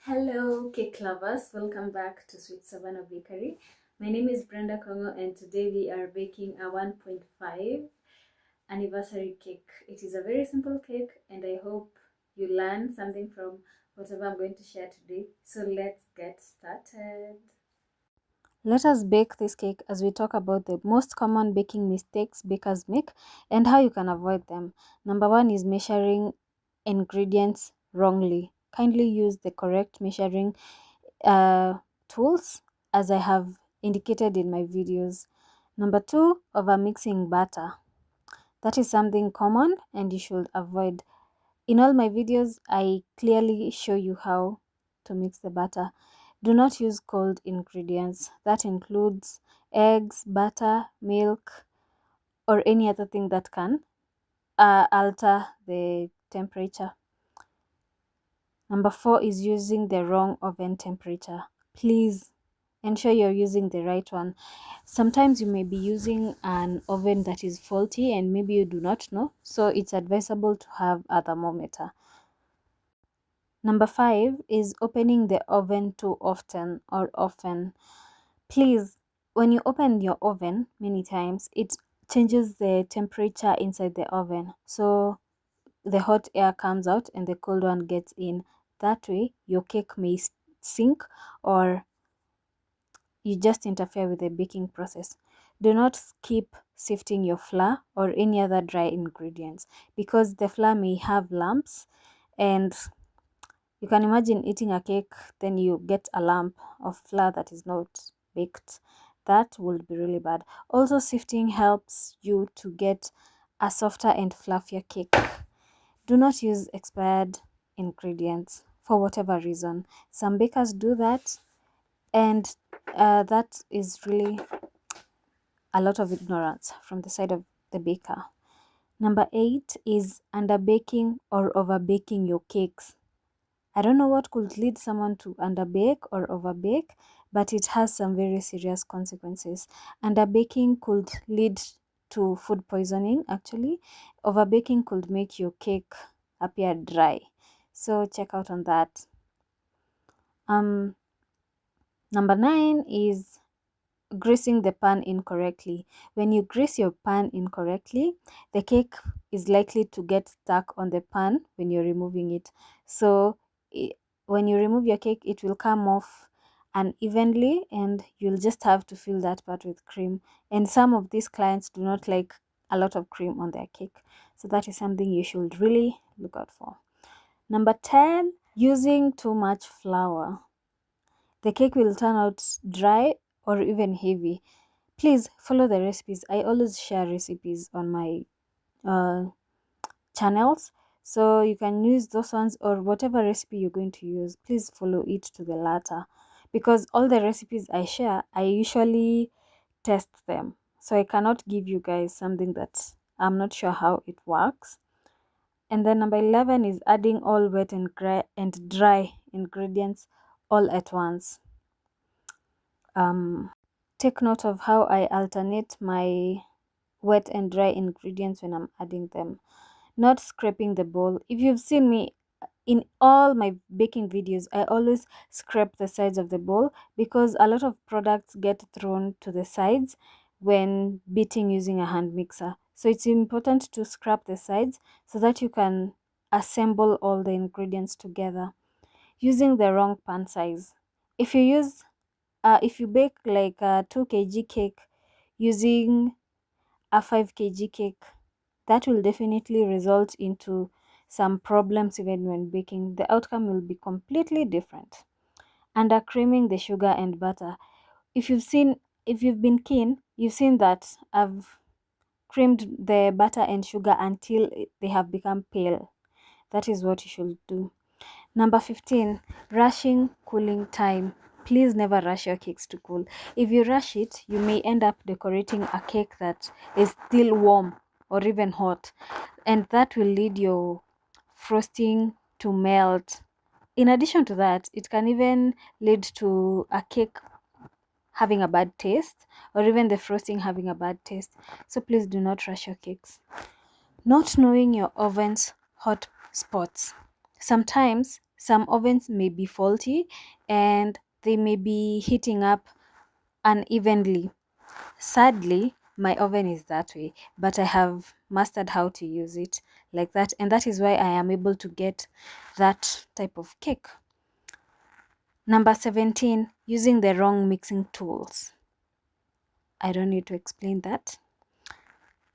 Hello, cake lovers. Welcome back to Sweet Savannah Bakery. My name is Brenda Kongo, and today we are baking a 1.5 anniversary cake. It is a very simple cake, and I hope you learn something from whatever I'm going to share today. So let's get started. Let us bake this cake as we talk about the most common baking mistakes bakers make and how you can avoid them. Number one is measuring ingredients wrongly. Kindly use the correct measuring tools as I have indicated in my videos. Number two, over mixing batter. That is something common and you should avoid. In all my videos, I clearly show you how to mix the batter. Do not use cold ingredients. That includes eggs, butter, milk, or any other thing that can alter the temperature. Number four is using the wrong oven temperature. Please ensure you're using the right one. Sometimes you may be using an oven that is faulty and maybe you do not know, so it's advisable to have a thermometer. Number five is opening the oven too often or often. Please, when you open your oven many times, it changes the temperature inside the oven. So the hot air comes out and the cold one gets in. That way, your cake may sink or you just interfere with the baking process. Do not skip sifting your flour or any other dry ingredients because the flour may have lumps, and you can imagine eating a cake, then you get a lump of flour that is not baked. That would be really bad. Also, sifting helps you to get a softer and fluffier cake. Do not use expired ingredients for whatever reason. Some bakers do that, and that is really a lot of ignorance from the side of the baker. Number eight is underbaking or overbaking your cakes. I don't know what could lead someone to underbake or overbake, but it has some very serious consequences. Underbaking could lead to food poisoning, actually. Overbaking could make your cake appear dry. So check out on that. Number nine is greasing the pan incorrectly. When you grease your pan incorrectly, the cake is likely to get stuck on the pan when you're removing it. So when you remove your cake, it will come off unevenly and you'll just have to fill that part with cream. And some of these clients do not like a lot of cream on their cake. So that is something you should really look out for. Number 10, using too much flour. The cake will turn out dry or even heavy. Please follow the recipes. I always share recipes on my channels, so you can use those ones or whatever recipe you're going to use. Please follow it to the latter, because all the recipes I share, I usually test them, so I cannot give you guys something that I'm not sure how it works. And then number 11 is adding all wet and dry ingredients all at once. Take note of how I alternate my wet and dry ingredients when I'm adding them. Not scraping the bowl. If you've seen me in all my baking videos, I always scrape the sides of the bowl because a lot of products get thrown to the sides when beating using a hand mixer. So it's important to scrap the sides so that you can assemble all the ingredients together. Using the wrong pan size. If you bake like a 2 kg cake using a 5 kg cake, that will definitely result into some problems even when baking. The outcome will be completely different. Under creaming the sugar and butter. If you've been keen, you've seen that I've creamed the butter and sugar until they have become pale. That is what you should do. Number 15, rushing cooling time. Please never rush your cakes to cool. If you rush it, you may end up decorating a cake that is still warm or even hot, and that will lead your frosting to melt. In addition to that, it can even lead to a cake having a bad taste or even the frosting having a bad taste. So please do not rush your cakes. Not knowing your oven's hot spots. Sometimes some ovens may be faulty and they may be heating up unevenly. Sadly, my oven is that way, but I have mastered how to use it like that, and that is why I am able to get that type of cake. Number 17, using the wrong mixing tools. I don't need to explain that.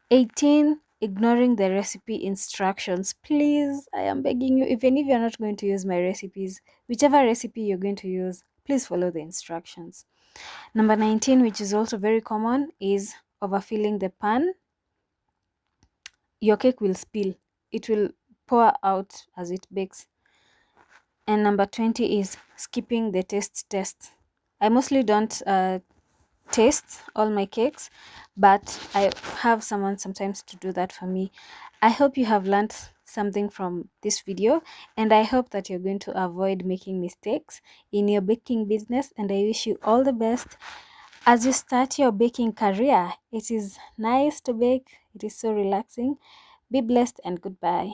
18, ignoring the recipe instructions. Please, I am begging you, even if you're not going to use my recipes, whichever recipe you're going to use, please follow the instructions. Number 19, which is also very common, is overfilling the pan. Your cake will spill. It will pour out as it bakes. And number 20 is skipping the taste test. I mostly don't taste all my cakes, but I have someone sometimes to do that for me. I hope you have learned something from this video, and I hope that you're going to avoid making mistakes in your baking business, and I wish you all the best as you start your baking career. It is nice to bake. It is so relaxing. Be blessed and goodbye.